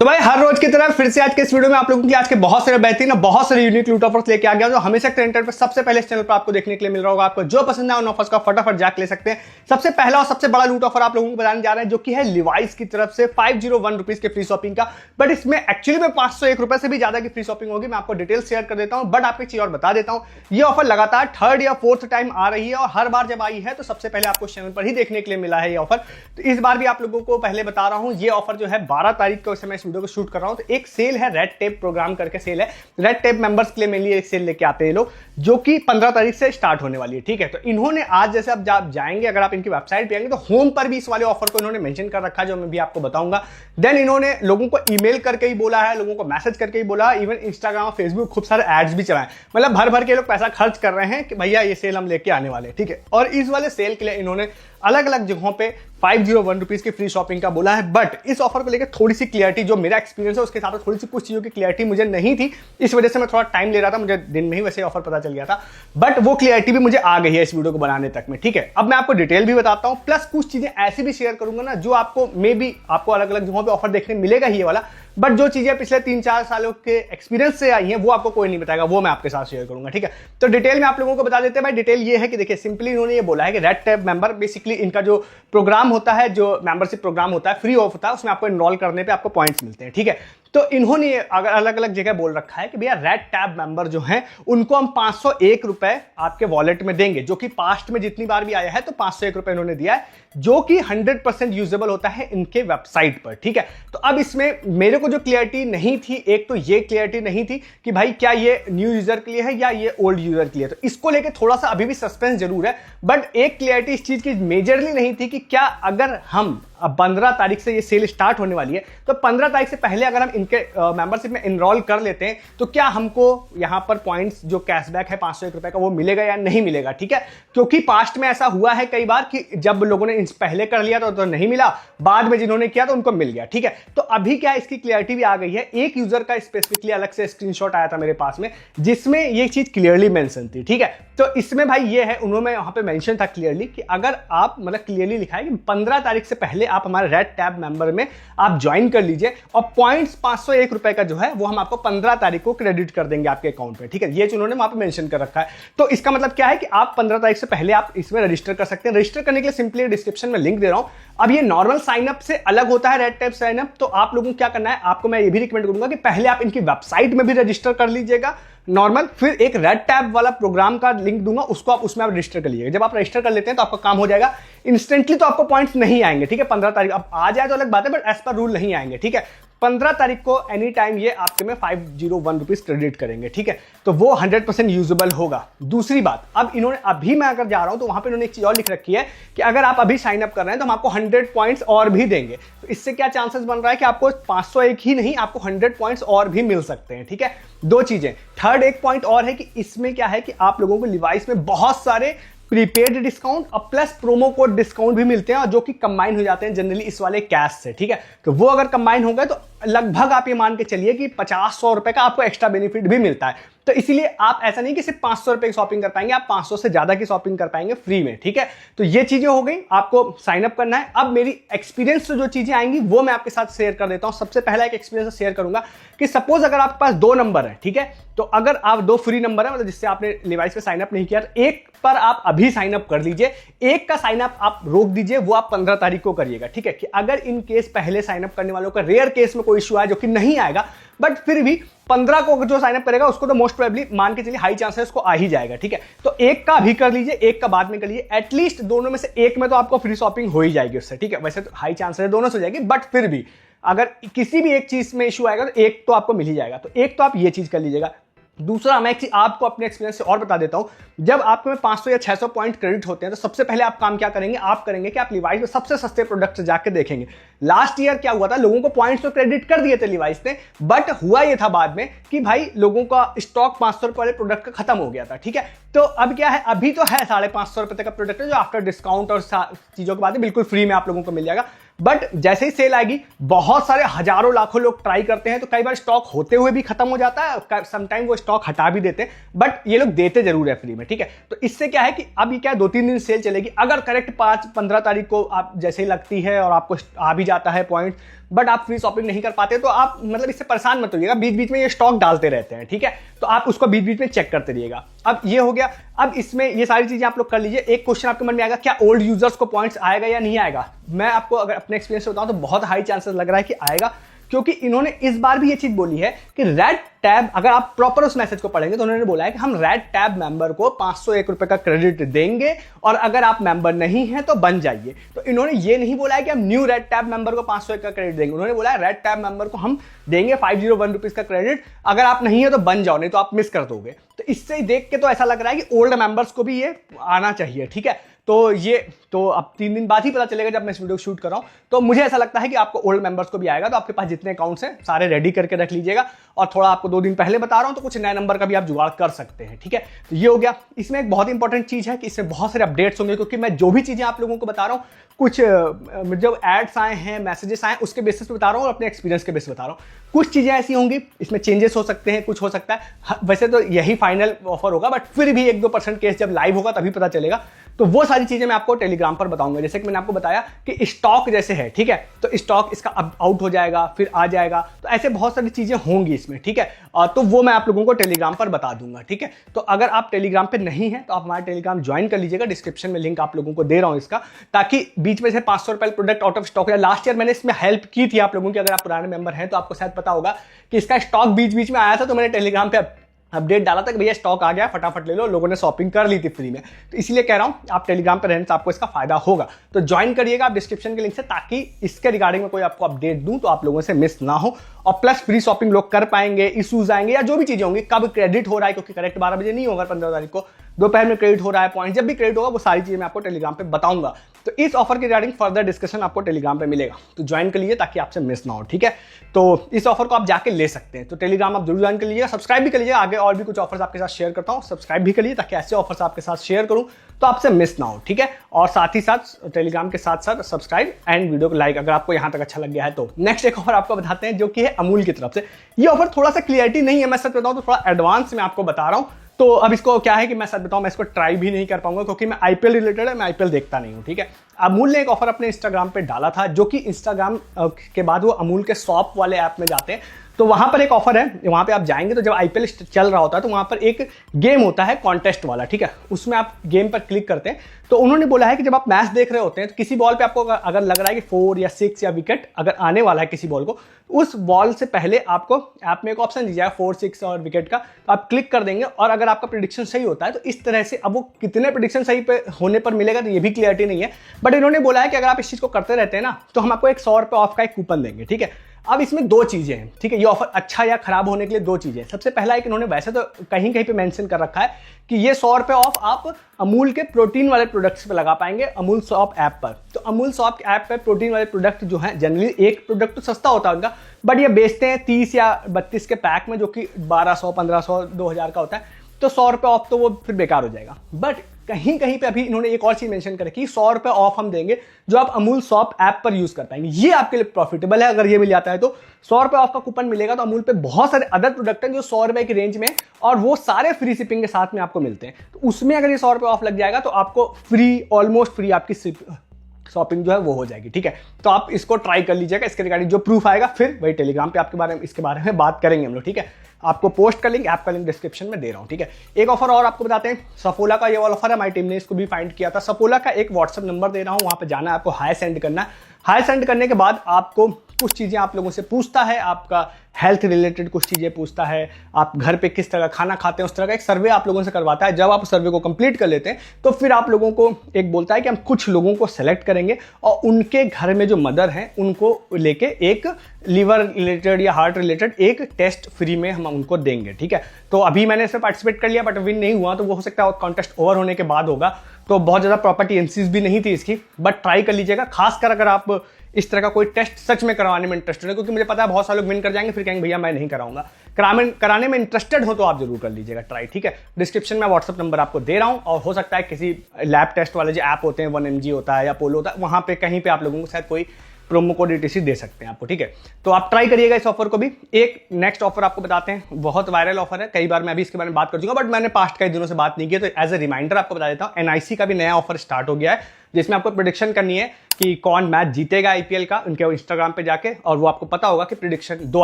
तो भाई हर रोज की तरह फिर से आज के इस वीडियो में आप लोगों के आज के बहुत सारे बेहतरीन बहुत सारे यूनिक लूट ऑफर्स लेके आ गया जो हमेशा ट्रेंड पे सबसे पहले इस चैनल पर आपको देखने के लिए मिल रहा होगा। आपको जो पसंद है उन ऑफर्स का फटाफट जाके ले सकते हैं। सबसे पहला और सबसे बड़ा लूट ऑफर आप लोगों को बताने जा रहे हैं जो कि है लिवाइस की तरफ से 501 रुपीज के फ्री शॉपिंग का। बट इसमें एक्चुअली में 501 रुपए से भी ज्यादा की फ्री शॉपिंग होगी। मैं आपको डिटेल शेयर कर देता हूं, बट आपको एक चीज और बता देता हूं, ये ऑफर लगातार थर्ड या फोर्थ टाइम आ रही है और हर बार जब आई है तो सबसे पहले आपको चैनल पर ही देखने के लिए मिला है ये ऑफर। तो इस बार भी आप लोगों को पहले बता रहा हूं, ये ऑफर जो है 12 तारीख को मैं इस वीडियो को शूट कर रहा हूं। तो एक सेल है, रेड टेप प्रोग्राम करके सेल है। रेड टेप मेंबर्स के लिए मेनली एक सेल लेके आते हैं लोग, जो कि 15 तारीख से स्टार्ट होने वाली है। ठीक है, तो इन्होंने आज जैसे आप जाएंगे, अगर आप इनकी वेबसाइट पे आएंगे तो होम पर भी इस वाले ऑफर को इन्होंने मेंशन कर रखा है, जो मैं भी आपको बताऊंगा। देन इन्होंने लोगों को ईमेल करके ही बोला है, लोगों को मैसेज करके ही बोला, इवन इंस्टाग्राम और फेसबुक खूब सारे एड्स भी चलाए, मतलब भर भर के लोग पैसा खर्च कर रहे हैं कि भैया ये सेल हम लेके आने वाले हैं। ठीक है, और इस वाले सेल के लिए इन्होंने अलग अलग जगहों पे 501 रुपीज की फ्री शॉपिंग का बोला है। बट इस ऑफर को लेकर थोड़ी सी क्लियरिटी, जो मेरा एक्सपीरियंस है उसके हिसाब से थोड़ी सी कुछ चीजों की क्लियरिटी मुझे नहीं थी, इस वजह से मैं थोड़ा टाइम ले रहा था। मुझे दिन में ही वैसे ऑफर पता चल गया था, बट वो क्लियरिटी भी मुझे आ गई है इस वीडियो को बनाने तक में। ठीक है, अब मैं आपको डिटेल भी बताता हूं, प्लस कुछ चीजें ऐसी भी शेयर करूंगा ना जो आपको मे बी आपको अलग अलग जगहों पर ऑफर देखने मिलेगा ही ये वाला, बट जो चीजें पिछले 3-4 सालों के एक्सपीरियंस से आई हैं वो आपको कोई नहीं बताएगा, वो मैं आपके साथ शेयर करूंगा। ठीक है, तो डिटेल में आप लोगों को बता देते हैं। भाई डिटेल ये है कि देखिए, सिंपली इन्होंने ये बोला है कि रेड टैब मेंबर बेसिकली इनका जो प्रोग्राम होता है, जो मेंबरशिप प्रोग्राम होता है, फ्री ऑफ होता है, उसमें आपको एनरोल करने पे आपको पॉइंट्स मिलते हैं। ठीक है, तो इन्होंने अगर अलग अलग जगह बोल रखा है कि भैया रेड टैब मेंबर जो हैं उनको हम 501 रुपए आपके वॉलेट में देंगे, जो कि पास्ट में जितनी बार भी आया है तो 501 रुपए इन्होंने दिया है, जो कि 100% यूजेबल होता है इनके वेबसाइट पर। ठीक है, तो अब इसमें मेरे को जो क्लियरिटी नहीं थी, एक तो ये क्लियरिटी नहीं थी कि भाई क्या ये न्यू यूजर के लिए है या ये ओल्ड यूजर के लिए, तो इसको लेके थोड़ा सा अभी भी सस्पेंस जरूर है। बट एक क्लियरिटी इस चीज की मेजरली नहीं थी कि क्या अगर हम अब 15 तारीख से ये सेल स्टार्ट होने वाली है, तो 15 तारीख से पहले अगर हम इनके मेंबरशिप में एनरोल कर लेते हैं तो क्या हमको यहां पर पॉइंट्स जो कैशबैक है 501 रुपए का वो मिलेगा या नहीं मिलेगा। ठीक है, क्योंकि पास्ट में ऐसा हुआ है कई बार कि जब लोगों ने पहले कर लिया तो नहीं मिला, बाद में जिन्होंने किया तो उनको मिल गया। ठीक है, तो अभी क्या इसकी क्लियरिटी भी आ गई है। एक यूजर का स्पेसिफिकली अलग से स्क्रीनशॉट आया था मेरे पास में, जिसमें ये चीज क्लियरली मेंशन थी। ठीक है, तो इसमें भाई ये है, उन्होंने वहां पे मेंशन था क्लियरली कि अगर आप मतलब क्लियरली लिखा है कि 15 तारीख से पहले आप हमारे रेड टैब मेंबर में आप ज्वाइन कर लीजिए और पॉइंट्स 501 रुपए का जो है वो हम आपको 15 तारीख को क्रेडिट कर देंगे आपके अकाउंट पे। ठीक है, ये उन्होंने वहां पे मेंशन कर रखा है। तो इसका मतलब क्या है कि आप 15 तारीख से पहले आप इसमें रजिस्टर कर सकते हैं। रजिस्टर करने के लिए सिंपली डिस्क्रिप्शन में लिंक दे रहा हूं। अब ये नॉर्मल साइन अप से अलग होता है रेड टैब साइन अप, तो आप लोगों को क्या करना है, आपको मैं ये भी रिकमेंड करूंगा कि पहले आप इनकी वेबसाइट में भी रजिस्टर कर लीजिएगा नॉर्मल, फिर एक रेड टैब वाला प्रोग्राम का लिंक दूंगा, उसको आप उसमें आप रजिस्टर कर लीजिएगा। जब आप रजिस्टर कर लेते हैं तो आपका काम हो जाएगा इंस्टेंटली, तो आपको पॉइंट्स नहीं आएंगे। ठीक है, 15 तारीख अब आ जाए तो अलग बात है, बट एज पर रूल नहीं आएंगे। ठीक है, 15 तारीख को एनी टाइम ये आपके में 501 रुपीज क्रेडिट करेंगे। ठीक है, तो वो 100% यूजेबल होगा। दूसरी बात, अब इन्होंने अभी मैं अगर जा रहा हूं तो वहां पे इन्होंने एक चीज और लिख रखी है कि अगर आप अभी साइन अप कर रहे हैं तो हम आपको 100 पॉइंट्स और भी देंगे। तो इससे क्या चांसेस बन रहा है कि आपको 501 ही नहीं, आपको 100 पॉइंट्स और भी मिल सकते हैं। ठीक है, दो चीजें। थर्ड एक पॉइंट और है कि इसमें क्या है कि आप लोगों को लिवाइस में बहुत सारे प्रीपेड डिस्काउंट और प्लस प्रोमो कोड डिस्काउंट भी मिलते हैं, और जो कि कंबाइन हो जाते हैं जनरली इस वाले कैश से। ठीक है, तो वो अगर कंबाइन हो गए तो लगभग आप ये मान के चलिए कि 50-100 रुपए का आपको एक्स्ट्रा बेनिफिट भी मिलता है। तो इसीलिए आप ऐसा नहीं कि सिर्फ 500 रुपए की शॉपिंग कर पाएंगे, आप 500 से ज्यादा की शॉपिंग कर पाएंगे फ्री में। ठीक है, तो ये चीजें हो गई, आपको साइन अप करना है। अब मेरी एक्सपीरियंस से जो चीजें आएंगी वो मैं आपके साथ शेयर कर देता हूं। सबसे पहला एक एक्सपीरियंस शेयर करूंगा कि सपोज अगर आपके पास 2 नंबर है, ठीक है, तो अगर आप 2 फ्री नंबर है, मतलब जिससे आपने लिवाइस पे साइन अप नहीं किया, तो एक पर आप अभी साइन अप कर लीजिए, एक का साइन अप आप रोक दीजिए, वो आप 15 तारीख को करिएगा। ठीक है, कि अगर इन केस पहले साइन अप करने वालों का रेयर केस में कोई इश्यू आया, जो कि नहीं आएगा, बट फिर भी 15 को जो साइन अप करेगा उसको तो मोस्ट प्रोबेबली मान के चलिए हाई चांस है उसको आ ही जाएगा। ठीक है, तो एक का अभी कर लीजिए, एक का बाद में कर लीजिए, एटलीस्ट दोनों में से एक में तो आपको फ्री शॉपिंग हो ही जाएगी उससे। ठीक है, वैसे तो हाई चांस है दोनों से हो जाएगी, बट फिर भी अगर किसी भी एक चीज में इश्यू आएगा तो एक तो आपको मिल ही जाएगा। तो एक तो आप ये चीज कर लीजिएगा। दूसरा, मैं आपको अपने एक्सपीरियंस से और बता देता हूं, जब आपके में 500 या 600 पॉइंट क्रेडिट होते हैं तो सबसे पहले आप काम क्या करेंगे, आप करेंगे कि आप लिवाइस में सबसे सस्ते प्रोडक्ट से जाकर देखेंगे। लास्ट ईयर क्या हुआ था, लोगों को पॉइंट्स तो क्रेडिट कर दिए थे लिवाइस ने, बट हुआ यह था बाद में कि भाई लोगों का स्टॉक 500 रुपए वाले प्रोडक्ट का खत्म हो गया था। ठीक है, तो अब क्या है, अभी तो है 550 रुपए तक का प्रोडक्ट है जो आफ्टर डिस्काउंट और चीजों के बाद बिल्कुल फ्री में आप लोगों को मिल जाएगा। बट जैसे ही सेल आएगी बहुत सारे हजारों लाखों लोग ट्राई करते हैं, तो कई बार स्टॉक होते हुए भी खत्म हो जाता है, समटाइम वो स्टॉक हटा भी देते हैं, बट ये लोग देते जरूर है फ्री में, ठीक है। तो इससे क्या है कि अब ये क्या 2-3 दिन सेल चलेगी, अगर करेक्ट 5-15 तारीख को आप जैसे ही लगती है और आपको आ भी जाता है पॉइंट, बट आप फ्री शॉपिंग नहीं कर पाते, तो आप मतलब इससे परेशान मत होइएगा, बीच बीच में ये स्टॉक डालते रहते हैं, ठीक है। तो आप उसको बीच बीच में चेक करते रहिएगा। अब ये हो गया, अब इसमें ये सारी चीजें आप लोग कर लीजिए। एक क्वेश्चन आपके मन में आएगा, क्या ओल्ड यूजर्स को पॉइंट्स आएगा या नहीं आएगा? मैं आपको अगर अपने एक्सपीरियंस से बताऊं तो बहुत हाई चांसेस लग रहा है कि आएगा, क्योंकि इन्होंने इस बार भी ये चीज बोली है कि रेड टैब, अगर आप प्रॉपर उस मैसेज को पढ़ेंगे तो उन्होंने बोला है कि हम रेड टैब मेंबर को 501 रुपए का क्रेडिट देंगे, और अगर आप मेंबर नहीं हैं तो बन जाइए। तो इन्होंने ये नहीं बोला है कि हम न्यू रेड टैब मेंबर को 501 का क्रेडिट देंगे, उन्होंने बोला है रेड टैब मेंबर को हम देंगे 501 रुपीज का क्रेडिट, अगर आप नहीं है तो बन जाओ, नहीं तो आप मिस कर दोगे। तो इससे देख के तो ऐसा लग रहा है कि ओल्ड मेंबर्स को भी ये आना चाहिए, ठीक है। तो अब 3 दिन बाद ही पता चलेगा जब मैं इस वीडियो शूट कर रहा हूं। तो मुझे ऐसा लगता है कि आपको ओल्ड मेंबर्स को भी आएगा, तो आपके पास जितने अकाउंट्स हैं सारे रेडी करके रख लीजिएगा, और थोड़ा आपको 2 दिन पहले बता रहा हूं तो कुछ नए नंबर का भी आप जुगाड़ कर सकते हैं, ठीक है। तो ये हो गया। इसमें एक बहुत इंपॉर्टेंट चीज है कि इसमें बहुत सारे अपडेट्स होंगे, क्योंकि मैं जो भी चीजें आप लोगों को बता रहा हूं, कुछ जब एड्स आए हैं, मैसेजेस आए, उसके बेसिस पे बता रहा हूं और अपने एक्सपीरियंस के बेसिस पे बता रहा हूं। कुछ चीजें ऐसी होंगी, इसमें चेंजेस हो सकते हैं, कुछ हो सकता है, वैसे तो यही फाइनल ऑफर होगा, बट फिर भी 1-2% केस जब लाइव होगा तभी पता चलेगा। तो वो सारी चीजें मैं आपको टेलीग्राम पर बताऊंगा। जैसे कि मैंने आपको बताया कि स्टॉक जैसे है, ठीक है, तो स्टॉक इसका अब आउट हो जाएगा, फिर आ जाएगा, तो ऐसे बहुत सारी चीजें होंगी इसमें, ठीक है। तो वो मैं आप लोगों को टेलीग्राम पर बता दूंगा, ठीक है। तो अगर आप टेलीग्राम पे नहीं है तो आप हमारा टेलीग्राम ज्वाइन कर लीजिएगा, डिस्क्रिप्शन में लिंक आप लोगों को दे रहा हूं इसका, ताकि बीच में से 500 रुपए प्रोडक्ट आउट ऑफ स्टॉक है। लास्ट ईयर मैंने इसमें हेल्प की थी आप लोगों की, अगर आप पुराने मेंबर हैं तो आपको शायद पता होगा कि इसका स्टॉक बीच बीच में आया था, तो मैंने टेलीग्राम पे अपडेट डाला था कि भैया स्टॉक आ गया, फटाफट ले लो, लोगों ने शॉपिंग कर ली थी फ्री में। तो इसीलिए कह रहा हूं आप टेलीग्राम पर रहने से आपको इसका फायदा होगा, तो ज्वाइन करिएगा आप डिस्क्रिप्शन के लिंक से, ताकि इसके रिगार्डिंग में कोई आपको अपडेट दूं तो आप लोगों से मिस ना हो, और प्लस फ्री शॉपिंग लोग कर पाएंगे, इश्यूज आएंगे या जो भी चीजें होंगी, कब क्रेडिट हो रहा है, क्योंकि करेक्ट 12 बजे नहीं होगा, 15 तारीख को दोपहर में क्रेडिट हो रहा है पॉइंट, जब भी क्रेडिट होगा वो सारी चीजें मैं आपको टेलीग्राम पे बताऊंगा। तो इस ऑफर के रिगार्डिंग फर्दर डिस्कशन आपको टेलीग्राम पे मिलेगा, तो ज्वाइन कर लीजिए ताकि आपसे मिस ना हो, ठीक है। तो इस ऑफर को आप जाके ले सकते हैं, तो टेलीग्राम आप जरूर ज्वाइन कर लीजिएगा, सब्सक्राइब भी कर लीजिए, आगे और भी कुछ ऑफर्स आपके साथ शेयर करता हूँ, सब्सक्राइब भी कर लीजिए ताकि ऐसे ऑफर्स आपके साथ शेयर करूँ तो आपसे मिस ना हो, ठीक है। और साथ ही साथ टेलीग्राम के साथ साथ सब्सक्राइब एंड वीडियो को लाइक, अगर आपको यहां तक अच्छा लग गया है तो। नेक्स्ट एक ऑफर आपको बताते हैं जो कि है अमूल की तरफ से। ये ऑफर थोड़ा सा क्लियरिटी नहीं है, मैं सच बताऊं तो थोड़ा एडवांस में आपको बता रहा हूं। तो अब इसको क्या है कि मैं सच बताऊं, मैं इसको ट्राई भी नहीं कर पाऊंगा, क्योंकि मैं आईपीएल रिलेटेड है, मैं आईपीएल देखता नहीं हूं, ठीक है। अमूल ने एक ऑफर अपने इंस्टाग्राम पे डाला था, जो कि इंस्टाग्राम के बाद वो अमूल के शॉप वाले ऐप में जाते हैं, तो वहां पर एक ऑफर है, वहां पे आप जाएंगे तो जब आईपीएल चल रहा होता है तो वहां पर एक गेम होता है कॉन्टेस्ट वाला, ठीक है। उसमें आप गेम पर क्लिक करते हैं, तो उन्होंने बोला है कि जब आप मैच देख रहे होते हैं तो किसी बॉल पे आपको अगर लग रहा है कि 4 या 6 या विकेट अगर आने वाला है किसी बॉल को, उस बॉल से पहले आपको ऐप में एक ऑप्शन दिया है 4, 6 और विकेट का, तो आप क्लिक कर देंगे, और अगर आपका प्रेडिक्शन सही होता है तो इस तरह से, अब वो कितने प्रेडिक्शन सही पे होने पर मिलेगा तो ये भी क्लियरिटी नहीं है, बट इन्होंने बोला है कि अगर आप इस चीज को करते रहते हैं ना तो हम आपको एक 100 रुपए ऑफ का एक कूपन देंगे, ठीक है। अब इसमें 2 चीजें हैं, ठीक है, ये ऑफर अच्छा या खराब होने के लिए 2 चीजें। सबसे पहला एक, इन्होंने वैसे तो कहीं कहीं पे मेंशन कर रखा है कि ये 100 रुपए ऑफ आप अमूल के प्रोटीन वाले प्रोडक्ट्स पे लगा पाएंगे अमूल शॉप ऐप पर। तो अमूल शॉप ऐप पर प्रोटीन वाले प्रोडक्ट जो है, जनरली एक प्रोडक्ट तो सस्ता होता है उनका, बट ये बेचते हैं 30 या 32 के पैक में, जो कि 1200, 1500, 2000 का होता है। तो 100 रुपए ऑफ तो वो फिर बेकार हो जाएगा। बट कहीं कहीं पे अभी इन्होंने एक और चीज मेंशन कर रखी, 100 रुपए ऑफ हम देंगे जो आप अमूल शॉप ऐप पर यूज कर पाएंगे। ये आपके लिए प्रॉफिटेबल है, अगर ये मिल जाता है तो 100 रुपए ऑफ का कूपन मिलेगा। तो अमूल पे बहुत सारे अदर प्रोडक्ट हैं जो 100 रुपए की रेंज में, और वो सारे फ्री शिपिंग के साथ में आपको मिलते हैं। तो उसमें अगर ये 100 रुपए ऑफ लग जाएगा तो आपको फ्री, ऑलमोस्ट फ्री आपकी शॉपिंग जो है वो हो जाएगी, ठीक है। तो आप इसको ट्राई कर लीजिएगा, इसके रिगार्डिंग जो प्रूफ आएगा फिर वही टेलीग्राम पे आपके बारे में, इसके बारे में बात करेंगे हम लोग, ठीक है। आपको पोस्ट का लिंक, ऐप का लिंक डिस्क्रिप्शन में दे रहा हूं, ठीक है। एक ऑफर और आपको बताते हैं, सफोला का ये वाला ऑफर है, हमारी टीम ने इसको भी फाइंड किया था। सफोला का एक व्हाट्सएप नंबर दे रहा हूं, वहां पे जाना है आपको, हाई सेंड करना है। हाई सेंड करने के बाद आपको कुछ चीजें आप लोगों से पूछता है, आपका हेल्थ रिलेटेड कुछ चीजें पूछता है, आप घर पे किस तरह खाना खाते हैं, उस तरह का एक सर्वे आप लोगों से करवाता है। जब आप सर्वे को कंप्लीट कर लेते हैं तो फिर आप लोगों को एक बोलता है कि हम कुछ लोगों को सेलेक्ट करेंगे और उनके घर में जो मदर हैं उनको लेके एक लीवर रिलेटेड या हार्ट रिलेटेड एक टेस्ट फ्री में हम उनको देंगे, ठीक है। तो अभी मैंने इसमें पार्टिसिपेट कर लिया बट विन नहीं हुआ, तो वो हो सकता है कॉन्टेस्ट ओवर होने के बाद होगा। तो बहुत ज़्यादा प्रॉपर्टी एनसीज भी नहीं थी इसकी, बट ट्राई कर लीजिएगा, खासकर अगर आप इस तरह का कोई टेस्ट सच में करवाने में इंटरेस्टेड है, क्योंकि मुझे पता है बहुत सारे लोग विन कर जाएंगे फिर कहेंगे भैया मैं नहीं कराऊंगा। कराने में इंटरेस्टेड हो तो आप जरूर कर लीजिएगा ट्राई, ठीक है। डिस्क्रिप्शन में व्हाट्सअप नंबर आपको दे रहा हूं, और हो सकता है किसी लैब टेस्ट वाले जो ऐप होते हैं 1mg होता है या पोलो होता है, वहां पे कहीं पे आप लोगों को शायद कोई प्रोमो कोड ETC दे सकते हैं आपको, ठीक है। तो आप ट्राई करिएगा इस ऑफर को भी। एक नेक्स्ट ऑफर आपको बताते हैं, बहुत वायरल ऑफर है, कई बार मैं अभी इसके बारे में बात कर चुका, बट मैंने पास्ट कई दिनों से बात नहीं की, तो एज ए रिमाइंडर आपको बता देता हूँ। NIC का भी नया ऑफर स्टार्ट हो गया है, जिसमें आपको प्रेडिक्शन करनी है कि कौन मैच जीतेगा IPL का, उनके इंस्टाग्राम पे जाके, और वो आपको पता होगा कि प्रेडिक्शन 2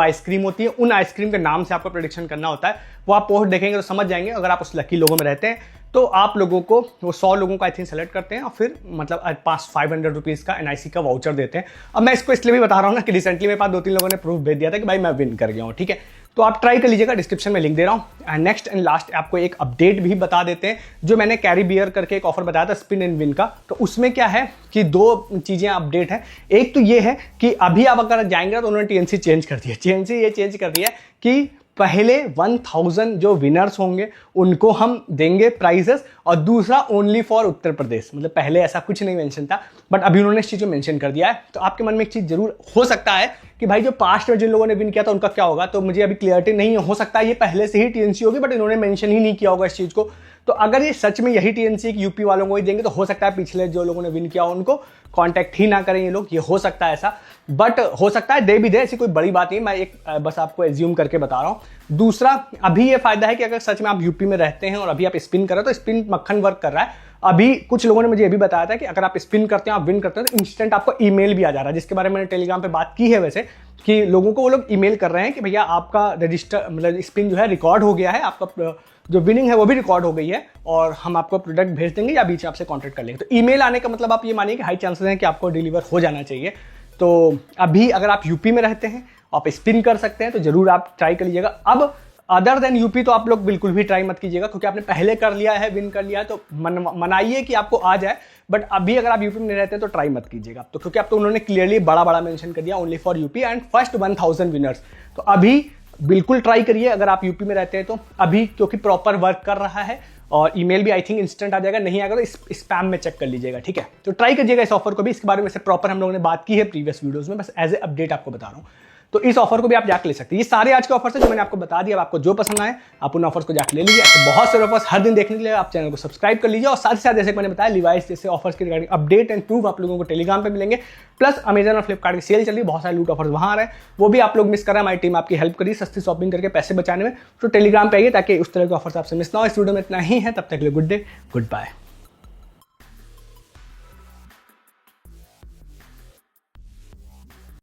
आइसक्रीम होती है, उन आइसक्रीम के नाम से आपको प्रेडिक्शन करना होता है। वो आप पोस्ट देखेंगे तो समझ जाएंगे। अगर आप उस लकी लोगों में रहते हैं तो आप लोगों को वो 100 लोगों को आई थिंक सेलेक्ट करते हैं और फिर मतलब 500 रुपीज़ का NIC का वाउचर देते हैं। अब मैं इसको इसलिए भी बता रहा हूँ ना कि रिसेंटली मेरे पास 2-3 लोगों ने प्रूफ भेज दिया था कि भाई मैं विन कर गया हूँ, ठीक है। तो आप ट्राई कर लीजिएगा, डिस्क्रिप्शन में लिंक दे रहा हूँ। नेक्स्ट एंड लास्ट आपको एक अपडेट भी बता देते हैं, जो मैंने कैरी बियर करके एक ऑफर बताया था स्पिन एंड विन का। तो उसमें क्या है कि 2 चीज़ें अपडेट है। एक तो ये है कि अभी आप अगर जाएंगे तो उन्होंने TNC चेंज कर दिया। TNC ये चेंज कर दिया कि पहले 1000 जो विनर्स होंगे उनको हम देंगे प्राइजेस, और दूसरा ओनली फॉर उत्तर प्रदेश। मतलब पहले ऐसा कुछ नहीं मेंशन था, बट अभी उन्होंने इस चीज़ को मेंशन कर दिया है। तो आपके मन में एक चीज़ जरूर हो सकता है कि भाई जो पास्ट में जिन लोगों ने विन किया था उनका क्या होगा। तो मुझे अभी क्लियरिटी नहीं हो सकता है ये पहले से ही TNC होगी, बट इन्होंने मेंशन ही नहीं किया होगा इस चीज़ को। तो अगर ये सच में यही TNC यूपी वालों को ही देंगे तो हो सकता है पिछले जो लोगों ने विन किया उनको कांटेक्ट ही ना करें ये लोग, ये हो सकता है ऐसा। बट हो सकता है दे भी दे, ऐसी कोई बड़ी बात नहीं, मैं एक बस आपको एज्यूम करके बता रहा हूँ। दूसरा अभी ये फायदा है कि अगर सच में आप यूपी में रहते हैं और अभी आप स्पिन कर रहे हो तो स्पिन मक्खन वर्क कर रहा है। अभी कुछ लोगों ने मुझे ये भी बताया था कि अगर आप स्पिन करते हैं, आप विन करते हैं, तो इंस्टेंट आपको ईमेल भी आ जा रहा है, जिसके बारे में मैंने टेलीग्राम पे बात की है वैसे, कि लोगों को वो लोग ईमेल कर रहे हैं कि भैया आपका रजिस्टर मतलब स्पिन जो है रिकॉर्ड हो गया है, आपका जो विनिंग है वो भी रिकॉर्ड हो गई है, और हम आपको प्रोडक्ट भेज देंगे या बीच आपसे कॉन्टेक्ट कर लेंगे। तो ईमेल आने का मतलब आप ये मानिए कि हाई चांसेस हैं कि आपको डिलीवर हो जाना चाहिए। तो अभी अगर आप यूपी में रहते हैं, आप स्पिन कर सकते हैं, तो जरूर आप ट्राई कर लीजिएगा। अब अदर देन यूपी तो आप लोग बिल्कुल भी ट्राई मत कीजिएगा, क्योंकि आपने पहले कर लिया है, विन कर लिया है, तो मनाइए कि आपको आ जाए। बट अभी अगर आप यूपी में नहीं रहते हैं तो ट्राई मत कीजिएगा। तो क्योंकि अब तो उन्होंने क्लियरली बड़ा मेंशन कर दिया, only for UP and first 1000 winners. तो अभी बिल्कुल ट्राई करिए अगर आप यूपी में रहते हैं तो अभी, क्योंकि प्रॉपर वर्क कर रहा है, और ईमेल भी आई थिंक इंस्टेंट आ जाएगा। नहीं आएगा तो स्पैम में चेक कर लीजिएगा, ठीक है। तो ट्राई कीजिएगा इस ऑफर को भी। इसके बारे में से प्रॉपर हम लोगों ने बात की है प्रीवियस वीडियोस में, बस एज ए अपडेट आपको बता रहा हूँ। तो इस ऑफर को भी आप जाकर ले सकते हैं। ये सारे आज के ऑफर्स हैं जो मैंने आपको बता दिया। अब आपको जो पसंद आए आप उन ऑफर्स को जाकर ले लीजिए। ऐसे बहुत सारे ऑफर्स हर दिन देखने के लिए आप चैनल को सब्सक्राइब कर लीजिए, और साथ ही साथ जैसे मैंने बताया लिवाइस जैसे ऑफर्स के रिगार्डिंग अपडेट एंड प्रूफ आप लोगों को टेलीग्राम पे मिलेंगे। प्लस अमेजन और फ्लिपकार्ट की सेल चल रही है, बहुत सारे लूट ऑफर्स वहाँ आ रहे हैं, वो भी आप लोग मिस कर रहे हैं। हमारी टीम आपकी हेल्प करिए सस्ती शॉपिंग करके पैसे बचाने में। तो टेलीग्राम पे आइए ताकि उस तरह के ऑफर्स आपसे मिस ना हो। इस वीडियो में इतना ही है, तब तक के लिए गुड डे, गुड बाय।